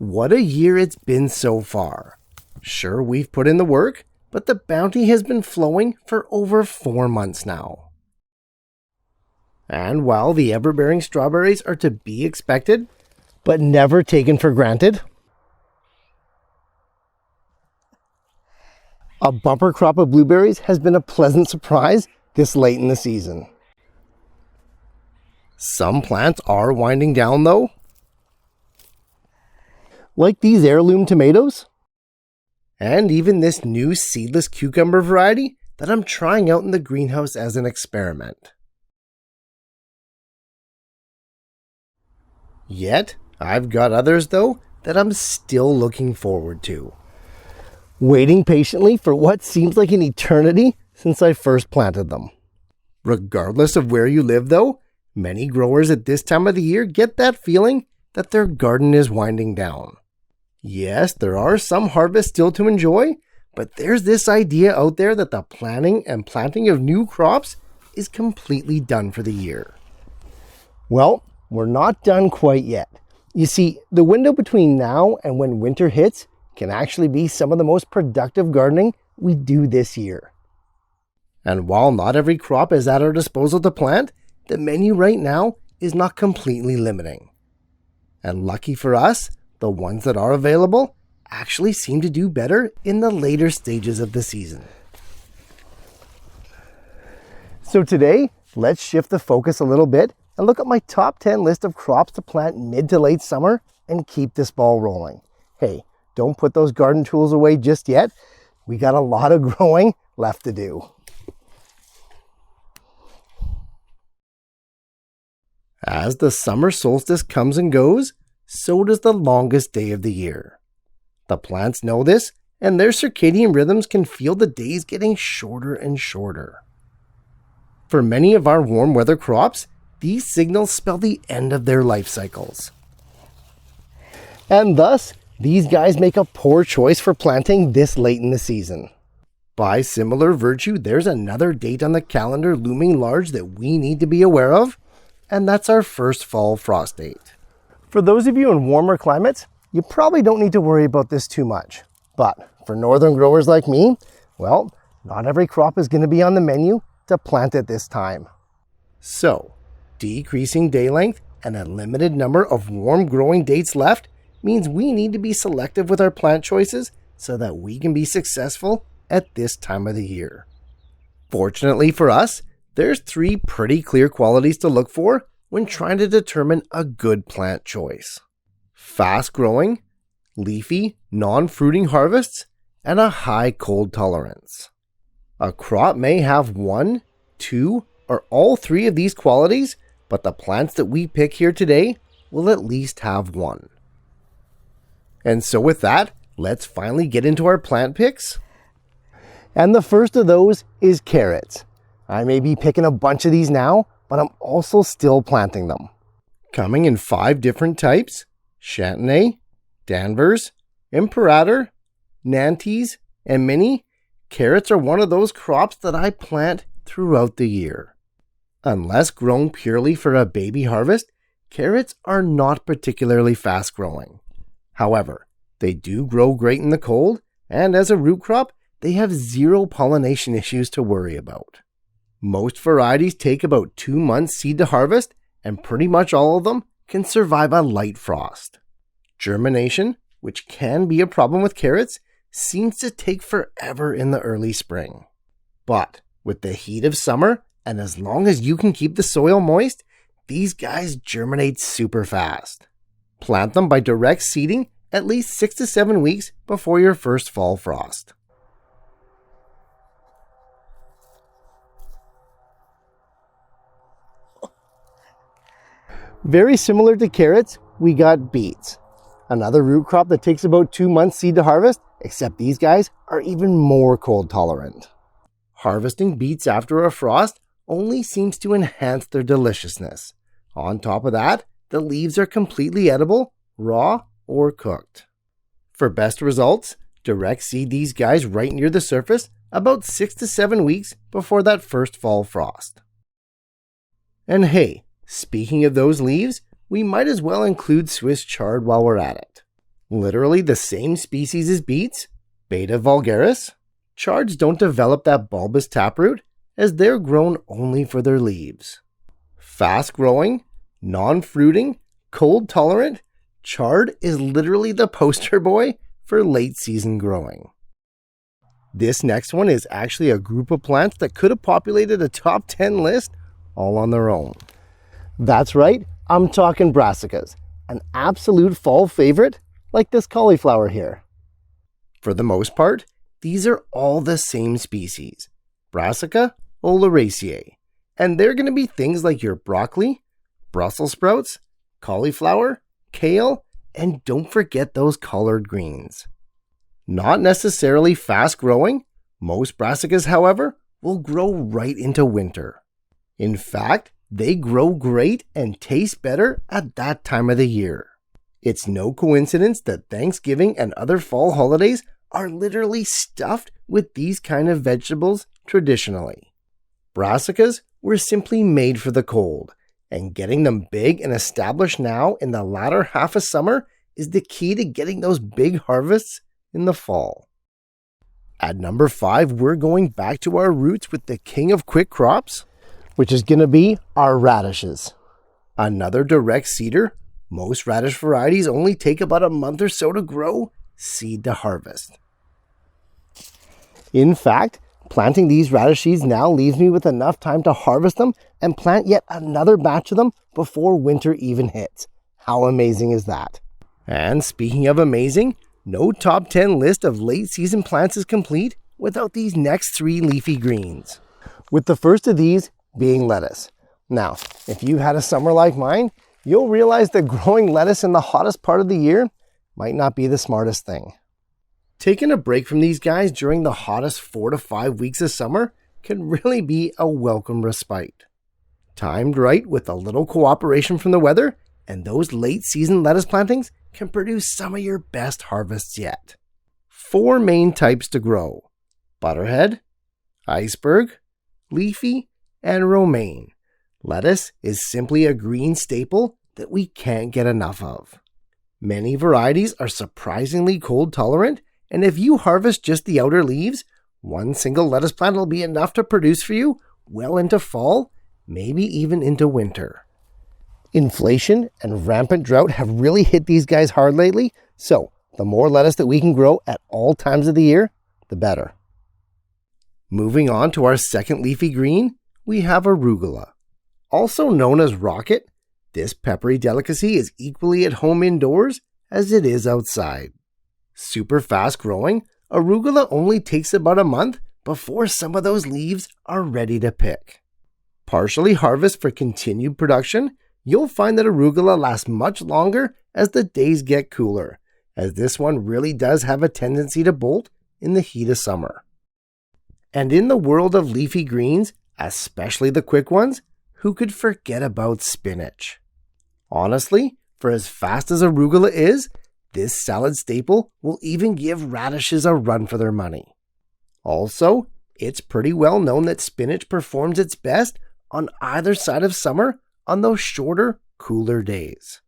What a year it's been so far. Sure, we've put in the work, but the bounty has been flowing for over 4 months now. And while the ever-bearing strawberries are to be expected, but never taken for granted, a bumper crop of blueberries has been a pleasant surprise this late in the season. Some plants are winding down though, like these heirloom tomatoes, and even this new seedless cucumber variety that I'm trying out in the greenhouse as an experiment. Yet, I've got others though that I'm still looking forward to, waiting patiently for what seems like an eternity since I first planted them. Regardless of where you live though, many growers at this time of the year get that feeling that their garden is winding down. Yes, there are some harvests still to enjoy, but there's this idea out there that the planting and planting of new crops is completely done for the year. Well, we're not done quite yet. You see, the window between now and when winter hits can actually be some of the most productive gardening we do this year. And while not every crop is at our disposal to plant, the menu right now is not completely limiting. And lucky for us, the ones that are available actually seem to do better in the later stages of the season. So today, let's shift the focus a little bit and look at my top 10 list of crops to plant mid to late summer and keep this ball rolling. Hey, don't put those garden tools away just yet. We got a lot of growing left to do. As the summer solstice comes and goes, so does the longest day of the year. The plants know this, and their circadian rhythms can feel the days getting shorter and shorter. For many of our warm weather crops, these signals spell the end of their life cycles. And thus, these guys make a poor choice for planting this late in the season. By similar virtue, there's another date on the calendar looming large that we need to be aware of, and that's our first fall frost date. For those of you in warmer climates, you probably don't need to worry about this too much. But for northern growers like me, well, not every crop is going to be on the menu to plant at this time. So, decreasing day length and a limited number of warm growing dates left means we need to be selective with our plant choices so that we can be successful at this time of the year. Fortunately for us, there's 3 pretty clear qualities to look for when trying to determine a good plant choice: fast growing, leafy, non-fruiting harvests, and a high cold tolerance. A crop may have 1, 2, or all 3 of these qualities, but the plants that we pick here today will at least have 1. And so with that, let's finally get into our plant picks. And the first of those is carrots. I may be picking a bunch of these now, but I'm also still planting them. Coming in 5 different types: Chantenay, Danvers, Imperator, Nantes, and Mini, carrots are one of those crops that I plant throughout the year. Unless grown purely for a baby harvest, carrots are not particularly fast growing. However, they do grow great in the cold, and as a root crop, they have 0 pollination issues to worry about. Most varieties take about 2 months seed to harvest, and pretty much all of them can survive a light frost. Germination, which can be a problem with carrots, seems to take forever in the early spring. But with the heat of summer, and as long as you can keep the soil moist, these guys germinate super fast. Plant them by direct seeding at least 6 to 7 weeks before your first fall frost. Very similar to carrots, we got beets. Another root crop that takes about 2 months seed to harvest, except these guys are even more cold tolerant. Harvesting beets after a frost only seems to enhance their deliciousness. On top of that, the leaves are completely edible, raw, or cooked. For best results, direct seed these guys right near the surface about 6 to 7 weeks before that first fall frost. And hey, speaking of those leaves, we might as well include Swiss chard while we're at it. Literally the same species as beets, Beta vulgaris, chards don't develop that bulbous taproot as they're grown only for their leaves. Fast-growing, non-fruiting, cold-tolerant, chard is literally the poster boy for late-season growing. This next one is actually a group of plants that could have populated a top 10 list all on their own. That's right, I'm talking brassicas, an absolute fall favorite like this cauliflower here. For the most part, these are all the same species, Brassica oleracea, and they're going to be things like your broccoli, Brussels sprouts, cauliflower, kale, and don't forget those collard greens. Not necessarily fast growing, most brassicas, however, will grow right into winter. In fact, they grow great and taste better at that time of the year. It's no coincidence that Thanksgiving and other fall holidays are literally stuffed with these kind of vegetables traditionally. Brassicas were simply made for the cold, and getting them big and established now in the latter half of summer is the key to getting those big harvests in the fall. At number 5, we're going back to our roots with the king of quick crops, which is going to be our radishes. Another direct seeder, most radish varieties only take about a month or so to grow, seed to harvest. In fact, planting these radish seeds now leaves me with enough time to harvest them and plant yet another batch of them before winter even hits. How amazing is that? And speaking of amazing, no top 10 list of late season plants is complete without these next 3 leafy greens. With the first of these being lettuce. Now, if you've had a summer like mine, you'll realize that growing lettuce in the hottest part of the year might not be the smartest thing. Taking a break from these guys during the hottest 4 to 5 weeks of summer can really be a welcome respite. Timed right with a little cooperation from the weather, and those late season lettuce plantings can produce some of your best harvests yet. 4 main types to grow: butterhead, iceberg, leafy, and romaine. Lettuce is simply a green staple that we can't get enough of. Many varieties are surprisingly cold tolerant, and if you harvest just the outer leaves, one single lettuce plant will be enough to produce for you well into fall, maybe even into winter. Inflation and rampant drought have really hit these guys hard lately, so the more lettuce that we can grow at all times of the year, the better. Moving on to our second leafy green, we have arugula. Also known as rocket, this peppery delicacy is equally at home indoors as it is outside. Super fast growing, arugula only takes about a month before some of those leaves are ready to pick. Partially harvest for continued production, you'll find that arugula lasts much longer as the days get cooler, as this one really does have a tendency to bolt in the heat of summer. And in the world of leafy greens, especially the quick ones, who could forget about spinach? Honestly, for as fast as arugula is, this salad staple will even give radishes a run for their money. Also, it's pretty well known that spinach performs its best on either side of summer on those shorter, cooler days.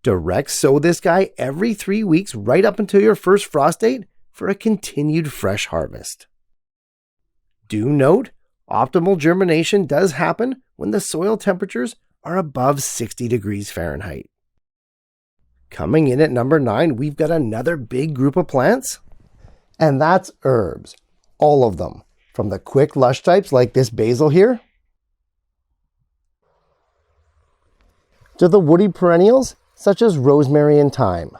Direct sow this guy every 3 weeks right up until your first frost date for a continued fresh harvest. Do note, optimal germination does happen when the soil temperatures are above 60 degrees Fahrenheit. Coming in at number 9, we've got another big group of plants, and that's herbs. All of them, from the quick lush types like this basil here, to the woody perennials such as rosemary and thyme.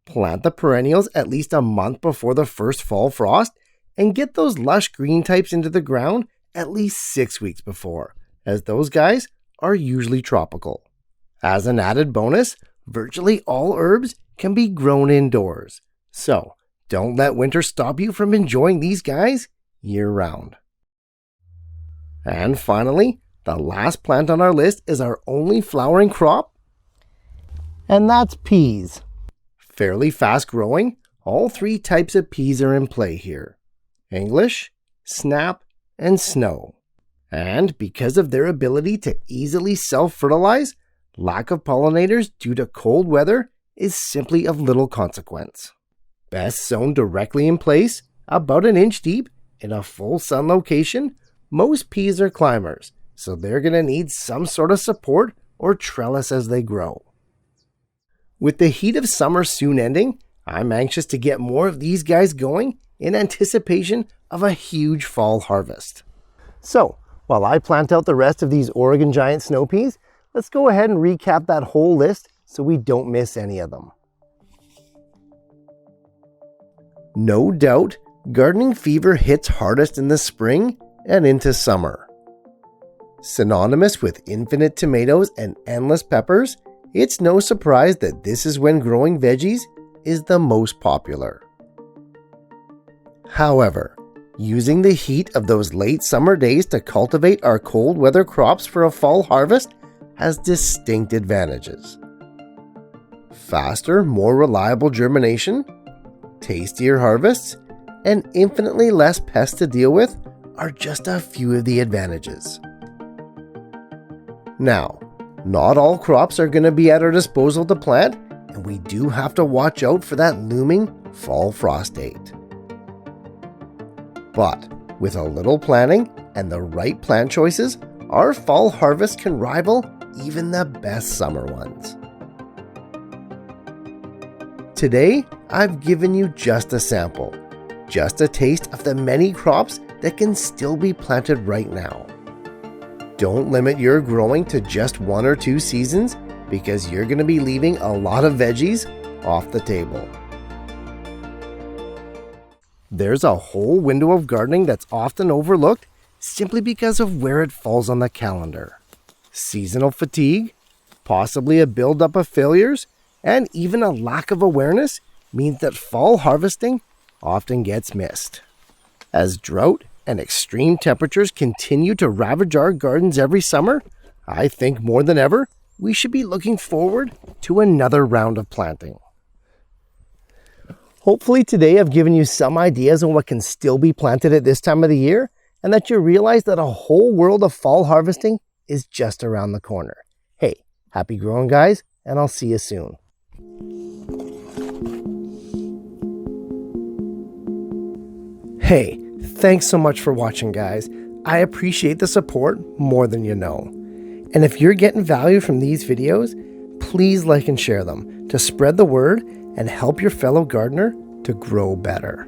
Plant the perennials at least a month before the first fall frost and get those lush green types into the ground at least 6 weeks before, as those guys are usually tropical. As an added bonus, virtually all herbs can be grown indoors, so don't let winter stop you from enjoying these guys year-round. And finally, the last plant on our list is our only flowering crop, and that's peas. Fairly fast growing, all 3 types of peas are in play here: English, snap, and snow. And because of their ability to easily self-fertilize, lack of pollinators due to cold weather is simply of little consequence. Best sown directly in place, about an inch deep, in a full sun location. Most peas are climbers, so they're going to need some sort of support or trellis as they grow. With the heat of summer soon ending, I'm anxious to get more of these guys going in anticipation of a huge fall harvest. So, while I plant out the rest of these Oregon giant snow peas, let's go ahead and recap that whole list so we don't miss any of them. No doubt, gardening fever hits hardest in the spring and into summer. Synonymous with infinite tomatoes and endless peppers, it's no surprise that this is when growing veggies is the most popular. However, using the heat of those late summer days to cultivate our cold weather crops for a fall harvest has distinct advantages. Faster, more reliable germination, tastier harvests, and infinitely less pests to deal with are just a few of the advantages. Now, not all crops are going to be at our disposal to plant, and we do have to watch out for that looming fall frost date. But with a little planning and the right plant choices, our fall harvest can rival even the best summer ones. Today, I've given you just a sample, just a taste of the many crops that can still be planted right now. Don't limit your growing to just 1 or 2 seasons, because you're going to be leaving a lot of veggies off the table. There's a whole window of gardening that's often overlooked simply because of where it falls on the calendar. Seasonal fatigue, possibly a buildup of failures, and even a lack of awareness means that fall harvesting often gets missed. As drought and extreme temperatures continue to ravage our gardens every summer, I think more than ever, we should be looking forward to another round of planting. Hopefully today I've given you some ideas on what can still be planted at this time of the year, and that you realize that a whole world of fall harvesting is just around the corner. Hey, happy growing, guys, and I'll see you soon. Hey, thanks so much for watching, guys. I appreciate the support more than you know. And if you're getting value from these videos, please like and share them to spread the word and help your fellow gardener to grow better.